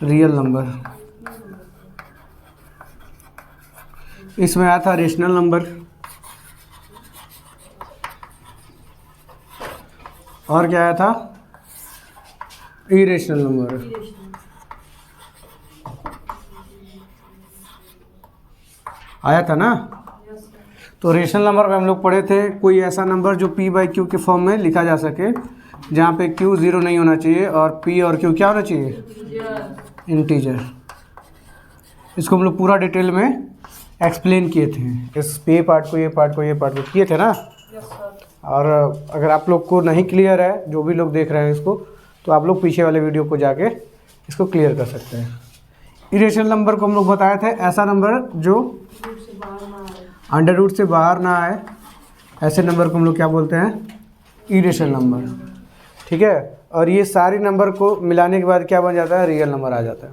Real number, इसमें आया था रेशनल नंबर, और क्या आया था, इरेशनल नंबर। आया था ना। तो रेशनल नंबर में हम लोग पढ़े थे कोई ऐसा नंबर जो p बाई क्यू के फॉर्म में लिखा जा सके, जहाँ पे q 0 नहीं होना चाहिए और p और q क्या होना चाहिए, इंटीजर। इसको हम लोग पूरा डिटेल में एक्सप्लेन किए थे, इस ये पार्ट को किए थे ना। और अगर आप लोग को नहीं क्लियर है, जो भी लोग देख रहे हैं इसको, तो आप लोग पीछे वाले वीडियो को जाके इसको क्लियर कर सकते हैं। इरेशनल नंबर को हम लोग बताए थे ऐसा नंबर जो अंडर रूट से बाहर ना आए, ऐसे नंबर को हम लोग क्या बोलते हैं, इरेशनल नंबर। ठीक है, और ये सारी नंबर को मिलाने के बाद क्या बन जाता है, रियल नंबर आ जाता है।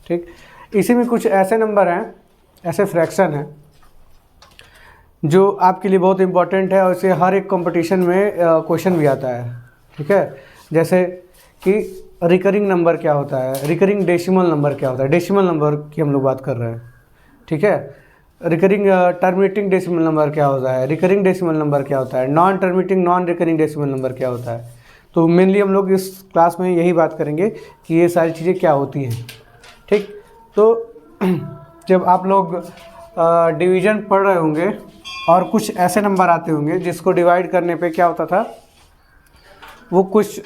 ठीक, इसी में कुछ ऐसे नंबर हैं, ऐसे फ्रैक्शन हैं जो आपके लिए बहुत इंपॉर्टेंट है और इसे हर एक कंपटीशन में क्वेश्चन भी आता है। ठीक है, जैसे कि रिकरिंग नंबर क्या होता है, रिकरिंग डेसिमल नंबर क्या होता है, डेसिमल नंबर की हम लोग बात कर रहे हैं। ठीक है, रिकरिंग टर्मिनेटिंग डेसिमल नंबर क्या होता है, रिकरिंग डेसिमल नंबर क्या होता है, non terminating non recurring decimal number क्या होता है। तो मेनली हम लोग इस क्लास में यही बात करेंगे कि ये सारी चीज़ें क्या होती हैं। ठीक, तो जब आप लोग डिवीज़न पढ़ रहे होंगे और कुछ ऐसे नंबर आते होंगे जिसको डिवाइड करने पे क्या होता था, वो कुछ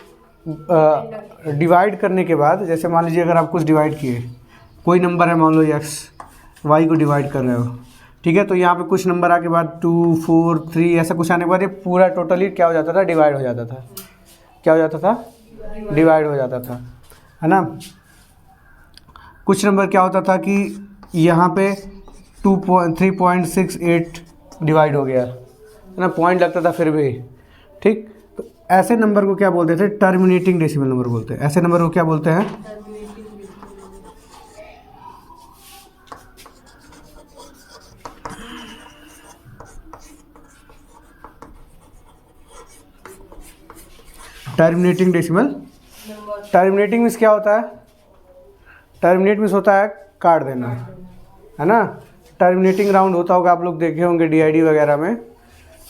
डिवाइड करने के बाद, जैसे मान लीजिए अगर आप कुछ डिवाइड किए, कोई नंबर है मान लो x, y को डिवाइड कर रहे हो। ठीक है, तो यहाँ पे कुछ नंबर आके बाद 2 4 3 ऐसा कुछ आने के बाद ये पूरा टोटली क्या हो जाता था, डिवाइड हो जाता था। क्या हो जाता था, डिवाइड हो जाता था, है ना। कुछ नंबर क्या होता था कि यहाँ पे 3.68 डिवाइड हो गया, है ना, पॉइंट लगता था फिर भी। ठीक, तो ऐसे नंबर को क्या बोलते थे, टर्मिनेटिंग डेसिमल नंबर बोलते हैं। ऐसे नंबर को क्या बोलते हैं, टर्मिनेटिंग डेसिमल। टर्मिनेटिंग मीन्स क्या होता है, टर्मिनेट मीन्स होता है काट देना, है ना। टर्मिनेटिंग राउंड होता होगा, आप लोग देखे होंगे डीआईडी वगैरह में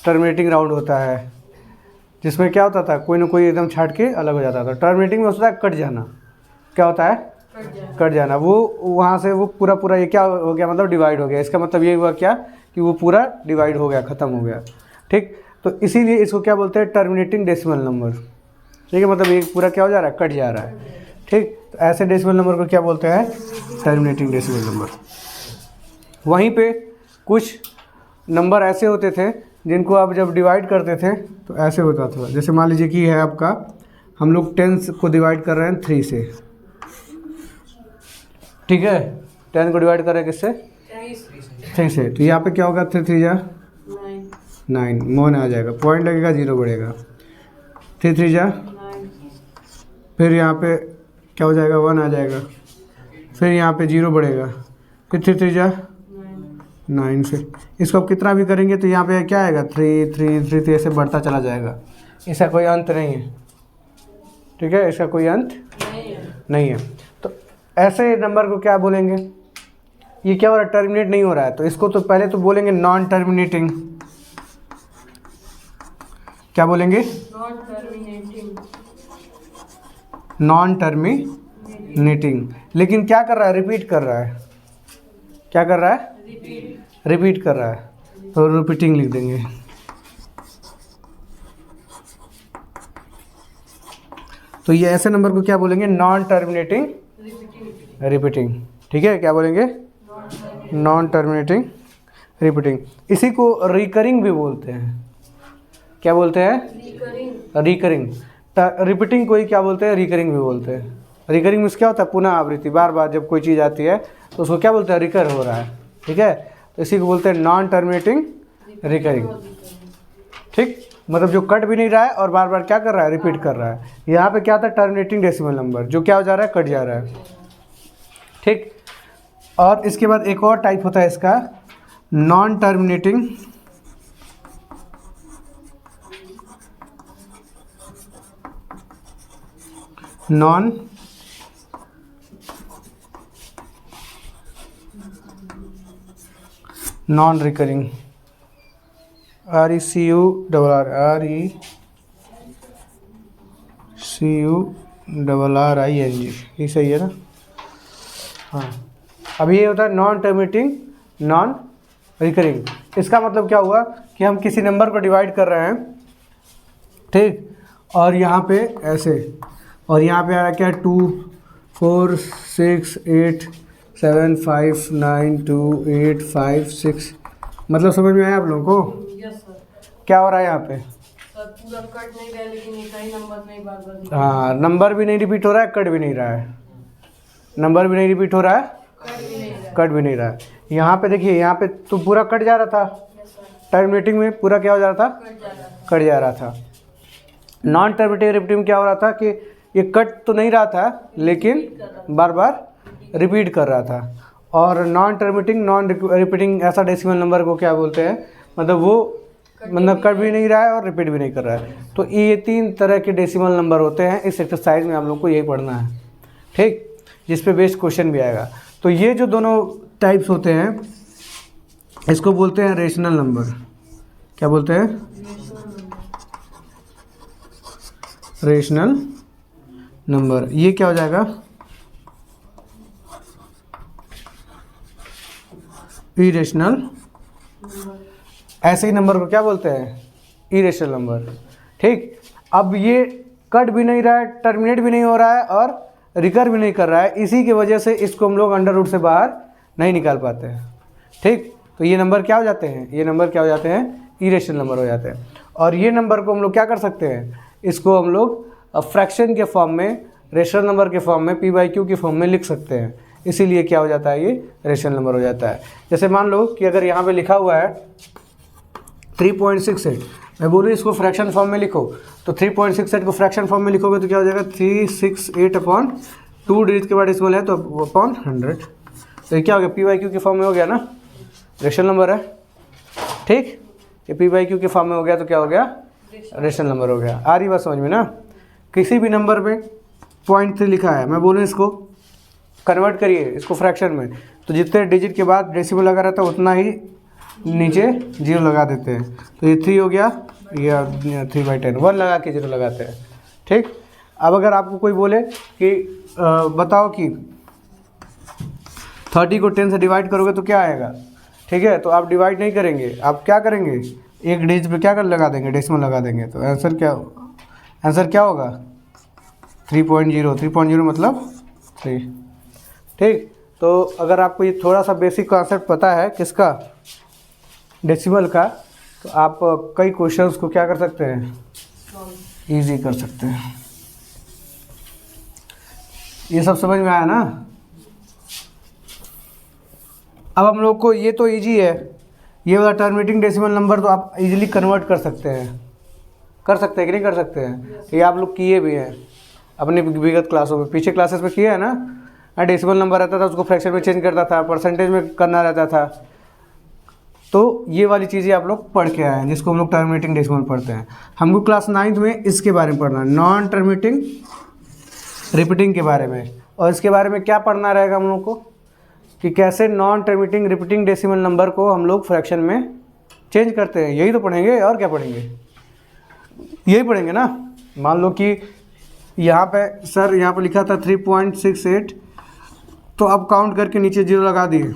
टर्मिनेटिंग राउंड होता है, जिसमें क्या होता था, कोई ना कोई एकदम छाट के अलग हो जाता था। टर्मिनेटिंग में होता है कट जाना। क्या होता है, कट जाना। वो वहाँ से वो पूरा ये क्या हो गया, मतलब डिवाइड हो गया। इसका मतलब ये हुआ क्या कि वो पूरा डिवाइड हो गया, ख़त्म हो गया। ठीक, तो इसीलिए इसको क्या बोलते हैं, टर्मिनेटिंग डेसिमल नंबर। ठीक है, मतलब ये पूरा क्या हो जा रहा है, कट जा रहा है। ठीक, तो ऐसे डेसिमल नंबर को क्या बोलते हैं, टर्मिनेटिंग डेसिमल नंबर। वहीं पे कुछ नंबर ऐसे होते थे जिनको आप जब डिवाइड करते थे तो ऐसे होता था। जैसे मान लीजिए कि है आपका, हम लोग 10 को डिवाइड कर रहे हैं 3 से। ठीक है, 10 को डिवाइड कर रहे हैं किससे, 3 से। तो यहाँ पे क्या होगा, 3 3 जा 9, मोन आ जाएगा, पॉइंट लगेगा, 0 बढ़ेगा। 3 3 जा, फिर यहाँ पे क्या हो जाएगा, 1 आ जाएगा, फिर यहाँ पे 0 बढ़ेगा, फिर 3 3 जा 9 से। इसको आप कितना भी करेंगे तो यहाँ पे क्या आएगा, 3 3 3 3 ऐसे बढ़ता चला जाएगा। इसका कोई अंत नहीं है। ठीक है, इसका कोई अंत नहीं है। तो ऐसे नंबर को क्या बोलेंगे, ये क्या हो रहा है, टर्मिनेट नहीं हो रहा है, तो इसको तो पहले तो बोलेंगे नॉन टर्मिनेटिंग। क्या बोलेंगे, नॉन टर्मिनेटिंग। लेकिन क्या कर रहा है, रिपीट कर रहा है। क्या कर रहा है, रिपीट कर रहा है, तो रिपीटिंग लिख देंगे। तो ये ऐसे नंबर को क्या बोलेंगे, नॉन टर्मिनेटिंग रिपीटिंग। ठीक है, क्या बोलेंगे, नॉन टर्मिनेटिंग रिपीटिंग। इसी को रिकरिंग भी बोलते हैं। क्या बोलते हैं, रिकरिंग। रिपीटिंग को ही क्या बोलते हैं, रिकरिंग भी बोलते हैं। रिकरिंग मीन्स क्या होता है, पुनः आवृत्ति, बार बार जब कोई चीज़ आती है तो उसको क्या बोलते हैं, रिकर हो रहा है। ठीक है, तो इसी को बोलते हैं नॉन टर्मिनेटिंग रिकरिंग। ठीक, मतलब जो कट भी नहीं रहा है और बार बार क्या कर रहा है, रिपीट कर रहा है। यहाँ पे क्या था, टर्मिनेटिंग डेसिमल नंबर, जो क्या हो जा रहा है, कट जा रहा है। ठीक, और इसके बाद एक और टाइप होता है इसका, non terminating non recurring, RECURRING, ये सही है ना? हाँ, अब ये होता है नॉन टर्मिनेटिंग नॉन रिकरिंग। इसका मतलब क्या हुआ कि हम किसी नंबर को डिवाइड कर रहे हैं, ठीक, और यहाँ पे ऐसे, और यहाँ पे आ रहा क्या है 2 4 6 8 7 5 9 2 8 5 6, मतलब समझ में आया आप लोगों को? Yes sir. क्या हो रहा है यहाँ पे? सर पूरा कट नहीं रहा है, लेकिन एक ही नंबर नहीं बार बार हाँ, नंबर भी नहीं रिपीट हो रहा है, कट भी नहीं रहा है, नंबर भी नहीं रिपीट हो रहा है, कट भी नहीं रहा। कट भी नहीं रहा है। यहाँ पे देखिए, यहाँ पे तो पूरा कट जा रहा था, यस सर, टर्मिनेटिंग में पूरा क्या हो जा रहा था? कट जा रहा था। कट जा रहा था। नॉन टर्मिनेटिंग रिपीटिंग में क्या हो रहा था कि ये कट तो नहीं रहा था, लेकिन बार बार रिपीट कर रहा था। और नॉन टर्मिनेटिंग नॉन रिपीटिंग ऐसा डेसिमल नंबर को क्या बोलते हैं, मतलब वो मतलब कट भी नहीं रहा है और रिपीट भी नहीं कर रहा है। तो ये 3 तरह के डेसिमल नंबर होते हैं। इस एक्सरसाइज में आप लोग को यही पढ़ना है, ठीक, जिस पे बेस्ड क्वेश्चन भी आएगा। तो ये जो दोनों टाइप्स होते हैं, इसको बोलते हैं रेशनल नंबर। क्या बोलते हैं? Rational number. ये क्या हो जाएगा? इरेशनल। ऐसे ही नंबर को क्या बोलते हैं? इरेशनल नंबर, ठीक। अब ये कट भी नहीं रहा है, टर्मिनेट भी नहीं हो रहा है और रिकर भी नहीं कर रहा है, इसी की वजह से इसको हम लोग अंडर रूट से बाहर नहीं निकाल पाते हैं, ठीक। तो ये नंबर क्या हो जाते हैं? ये नंबर क्या हो जाते हैं? इरेशनल नंबर हो जाते हैं। और ये नंबर को हम लोग क्या कर सकते हैं? इसको हम लोग फ्रैक्शन के फॉर्म में, रेशनल नंबर के फॉर्म में, P/Q के फॉर्म में लिख सकते हैं। इसीलिए क्या हो जाता है? ये रेशनल नंबर हो जाता है। जैसे मान लो कि अगर यहाँ पे लिखा हुआ है 3.68, मैं बोलूँ इसको फ्रैक्शन फॉर्म में लिखो, तो 3.68 को फ्रैक्शन फॉर्म में लिखोगे तो क्या हो जाएगा? 368/2 डिजिट के बाद डेसिमल है तो अपॉन 100। तो ये क्या हो गया? P/Q के फॉर्म में हो गया ना, रेशनल नंबर है, ठीक। ये P/Q के फॉर्म में हो गया तो क्या हो गया? रेशनल नंबर हो गया। आ रही बात समझ में ना? किसी भी नंबर पे 0.3 लिखा है, मैं बोलूँ इसको कन्वर्ट करिए इसको फ्रैक्शन में, तो जितने डिजिट के बाद डेसिमल लगा रहता है उतना ही नीचे 0 लगा देते हैं। तो ये 3 हो गया, ये 3/10, 1 लगा के 0 लगाते हैं, ठीक। अब अगर आपको कोई बोले कि बताओ कि 30 को 10 से डिवाइड करोगे तो क्या आएगा, ठीक है, तो आप डिवाइड नहीं करेंगे, आप क्या करेंगे? एक डिजिट पे क्या कर लगा देंगे? डेसिमल लगा देंगे। तो आंसर क्या होगा? 3.0। 3.0 मतलब 3, ठीक। तो अगर आपको ये थोड़ा सा बेसिक कॉन्सेप्ट पता है किसका? डेसिमल का, तो आप कई क्वेश्चंस को क्या कर सकते हैं? इजी कर सकते हैं। ये सब समझ में आया ना? अब हम लोग को ये तो इजी है, ये वाला टर्मिनेटिंग डेसिमल नंबर तो आप इजीली कन्वर्ट कर सकते हैं कि नहीं कर सकते हैं? ये आप लोग किए भी हैं अपनी विगत क्लासों में, पीछे क्लासेस में किए हैं ना। डेसिमल नंबर रहता था उसको फ्रैक्शन में चेंज करता था, परसेंटेज में करना रहता था। तो ये वाली चीज़ें आप लोग पढ़ के आए हैं, जिसको हम लोग टर्मिनेटिंग डेसिमल पढ़ते हैं। हमको क्लास 9th में इसके बारे में पढ़ना है, नॉन टर्मिनेटिंग रिपीटिंग के बारे में। और इसके बारे में क्या पढ़ना रहेगा हम लोग को कि कैसे non terminating repeating decimal number को हम लोग फ्रैक्शन में चेंज करते हैं। यही तो पढ़ेंगे, और क्या पढ़ेंगे? यही पढ़ेंगे ना। मान लो कि यहाँ पे सर यहाँ पे लिखा था 3.68, तो अब काउंट करके नीचे 0 लगा दिए।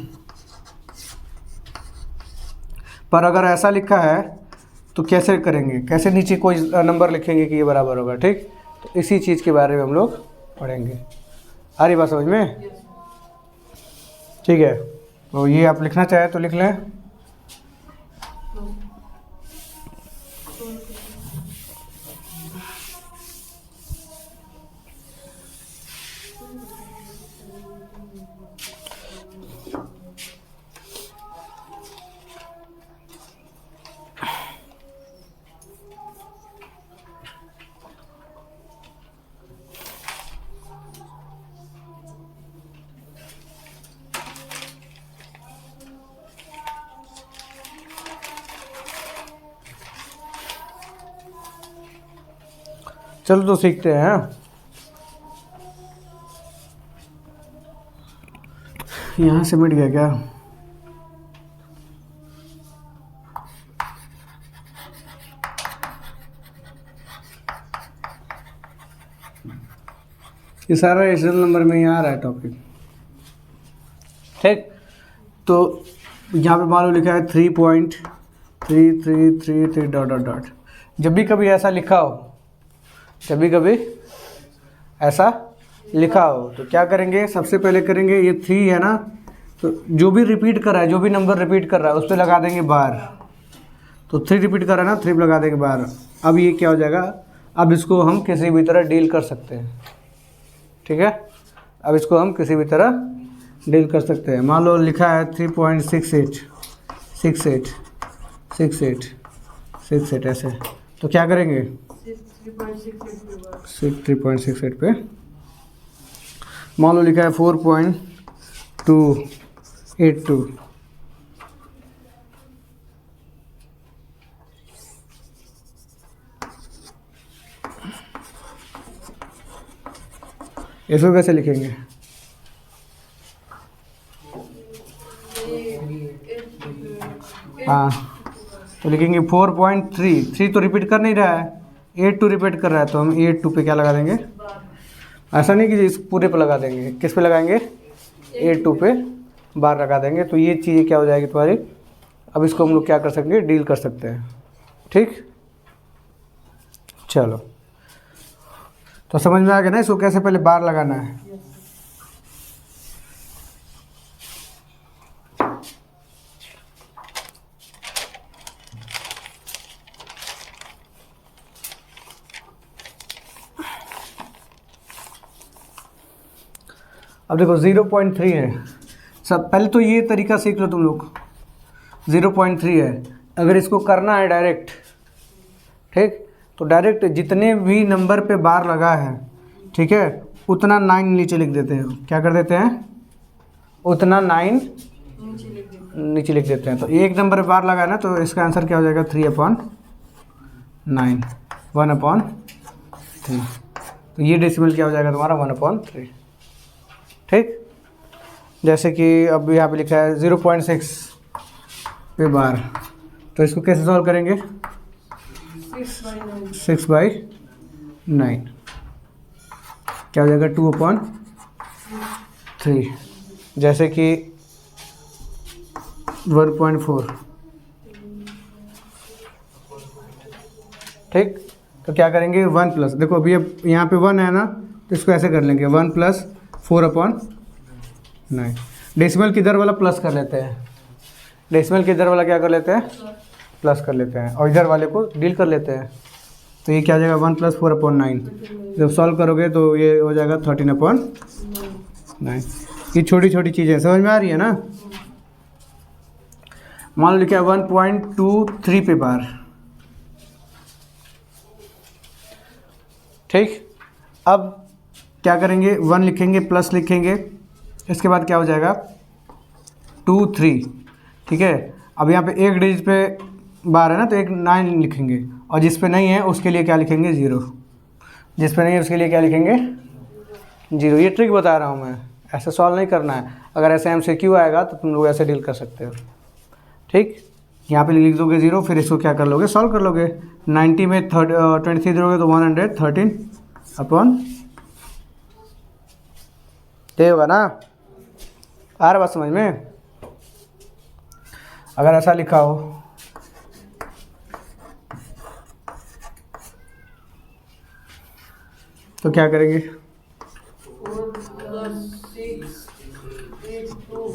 पर अगर ऐसा लिखा है तो कैसे करेंगे? कैसे नीचे कोई नंबर लिखेंगे कि ये बराबर होगा, ठीक। तो इसी चीज़ के बारे में हम लोग पढ़ेंगे। आ रही बात समझ में? ठीक है, तो ये आप लिखना चाहे तो लिख लें। चलो तो सीखते हैं। यहाँ से मिट गया क्या? ये सारा रेशनल नंबर में ही आ रहा है टॉपिक। ठीक, तो यहाँ पे मान लो लिखा है 3.3333 डॉट डॉट डॉट। जब भी कभी ऐसा लिखा हो, जब भी कभी ऐसा लिखा हो तो क्या करेंगे, सबसे पहले करेंगे ये 3 है ना, तो जो भी रिपीट कर रहा है, जो भी नंबर रिपीट कर रहा है उस पर लगा देंगे बार। तो 3 रिपीट कर रहा है ना, 3 लगा देंगे बार। अब ये क्या हो जाएगा, अब इसको हम किसी भी तरह डील कर सकते हैं। ठीक है, अब इसको हम किसी भी तरह डील कर सकते हैं। मान लो लिखा है 3.68 ऐसे, तो क्या करेंगे 3.68 पे मान लो लिखा है 4.282, इसको कैसे लिखेंगे, हाँ तो लिखेंगे 4.3 तो रिपीट कर नहीं रहा है, 82 रिपीट कर रहा है, तो हम 82 पे क्या लगा देंगे, ऐसा नहीं कि इस पूरे पे लगा देंगे, किस पे लगाएंगे 82 पे बार लगा देंगे। तो ये चीज़ें क्या हो जाएगी तुम्हारी, अब इसको हम लोग क्या कर सकते हैं, डील कर सकते हैं। ठीक, चलो तो समझ में आ गया ना इसको कैसे पहले बार लगाना है। अब देखो 0.3 है, सब पहले तो ये तरीका सीख लो तुम लोग। 0.3 है, अगर इसको करना है डायरेक्ट, ठीक, तो डायरेक्ट जितने भी नंबर पे बार लगा है, ठीक है, उतना 9 नीचे लिख देते हैं। क्या कर देते हैं, उतना 9 नीचे लिख देते हैं। तो एक नंबर पे बार लगा है ना, तो इसका आंसर क्या हो जाएगा 3/9, 1/3। तो ये डेसिमल क्या हो जाएगा तुम्हारा 1/3। ठीक, जैसे कि अब यहाँ पे लिखा है 0.6 पे बार, तो इसको कैसे सॉल्व करेंगे, 6/9 क्या हो जाएगा 2/3, जैसे कि 1.4। ठीक, तो क्या करेंगे 1 प्लस, देखो अभी अब यहाँ पे 1 है ना, तो इसको ऐसे कर लेंगे 1 + 4/9। डेसिमल की इधर वाला प्लस कर लेते हैं, डेसिमल की इधर वाला क्या कर लेते हैं, प्लस कर लेते हैं, और इधर वाले को डील कर लेते हैं। तो ये क्या हो जाएगा 1 + 4/9। जब सॉल्व करोगे तो ये हो जाएगा 13/9। ये छोटी छोटी चीज़ें समझ में आ रही है ना। मान लो लिखा है 1.23 पे बार। ठीक, अब क्या करेंगे, 1 लिखेंगे, प्लस लिखेंगे, इसके बाद क्या हो जाएगा 2 3। ठीक है, अब यहाँ पे एक डिजिट पे बार है ना, तो एक 9 लिखेंगे, और जिस पे नहीं है उसके लिए क्या लिखेंगे 0, जिस पे नहीं है उसके लिए क्या लिखेंगे 0। ये ट्रिक बता रहा हूँ मैं, ऐसे सॉल्व नहीं करना है। अगर ऐसे MCQ आएगा तो तुम लोग ऐसे डील कर सकते हो। ठीक, यहाँ पे लिख दोगे 0, फिर इसको क्या कर लोगे, सॉल्व कर लोगे। 90 में 23 दोगे तो 113/, ये होगा ना। आ रहा बात समझ में। अगर ऐसा लिखा हो तो क्या करेंगे, 4 + 6 8 2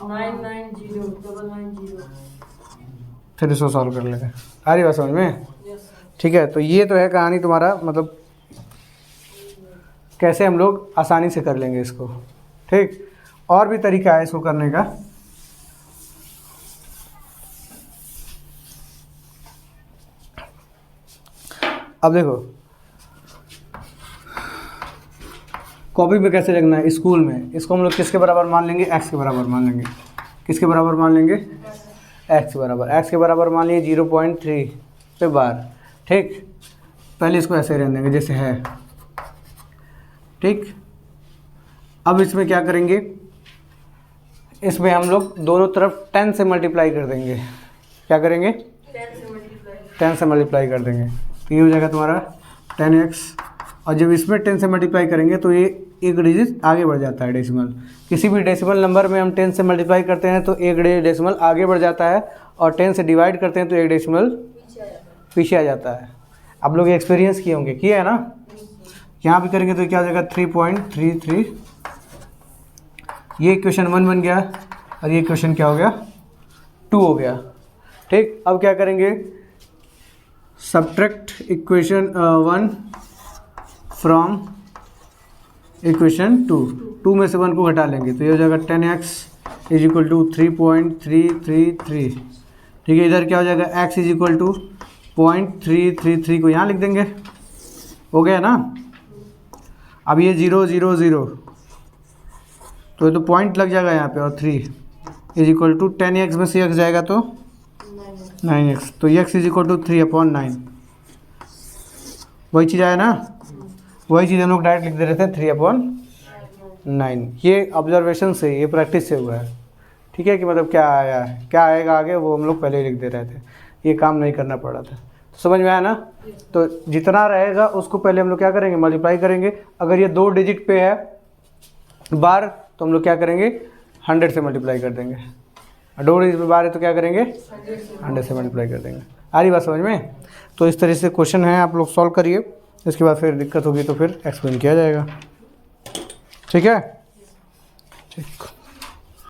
990 990। फिर इसको सॉल्व कर लेंगे। आ रही बात समझ में। यस ठीक है, तो ये तो है कहानी तुम्हारा, मतलब कैसे हम लोग आसानी से कर लेंगे इसको। ठीक, और भी तरीका है इसको करने का। अब देखो कॉपी पे कैसे लिखना है, स्कूल में इसको हम लोग किसके बराबर मान लेंगे, x के बराबर मान लेंगे। किसके बराबर मान लेंगे, x के बराबर। x के बराबर मान लिए 0.3 पे बार। ठीक, पहले इसको ऐसे रहने देंगे जैसे है। ठीक, अब इसमें क्या करेंगे, इसमें हम लोग दोनों तरफ 10 से मल्टीप्लाई कर देंगे। क्या करेंगे, 10 से मल्टीप्लाई। 10 से मल्टीप्लाई कर देंगे, तो ये हो जाएगा तुम्हारा 10x और जब इसमें 10 से मल्टीप्लाई करेंगे तो ये एक डिजिट आगे बढ़ जाता है डेसिमल। किसी भी डेसिमल नंबर में हम 10 से मल्टीप्लाई करते हैं तो एक डेसिमल आगे बढ़ जाता है, और 10 से डिवाइड करते हैं तो एक डेसिमल पीछे आ जाता है। आप लोग एक्सपीरियंस किए होंगे, किया है ना। यहाँ भी करेंगे तो क्या हो जाएगा 3.33। ये इक्वेशन 1 बन गया और ये इक्वेशन क्या हो गया 2 हो गया। ठीक, अब क्या करेंगे, सब्ट्रैक्ट इक्वेशन 1 फ्रॉम इक्वेशन 2 में से 1 को घटा लेंगे तो ये हो जाएगा 10x इज इक्वल टू 3.333। ठीक है, इधर क्या हो जाएगा x इज इक्वल टू 0.333 को यहाँ लिख देंगे, हो गया ना। अब ये 0 0 0 तो ये तो पॉइंट लग जाएगा यहाँ पे, और 3 इज इक्वल टू 10x में से x जाएगा तो 9x, तो x इज इक्वल टू 3/9। वही चीज़ आया ना, वही चीज़ हम लोग डायरेक्ट लिख दे रहे थे 3/9। ये ऑब्जर्वेशन से, ये प्रैक्टिस से हुआ है। ठीक है, कि मतलब क्या आया है, क्या आएगा आगे वो हम लोग पहले ही लिख दे रहे थे, ये काम नहीं करना पड़ रहा था। तो समझ में आया ना। तो जितना रहेगा उसको पहले हम लोग क्या करेंगे, मल्टीप्लाई करेंगे। अगर ये 2 डिजिट पे है बार तो हम लोग क्या करेंगे 100 से मल्टीप्लाई कर देंगे, और 2 डिजिट पे बार है तो क्या करेंगे 100 से मल्टीप्लाई कर देंगे। आ रही बात समझ में। तो इस तरह से क्वेश्चन है, आप लोग सॉल्व करिए, इसके बाद फिर दिक्कत होगी तो फिर एक्सप्लेन किया जाएगा। ठीक है, ठीक।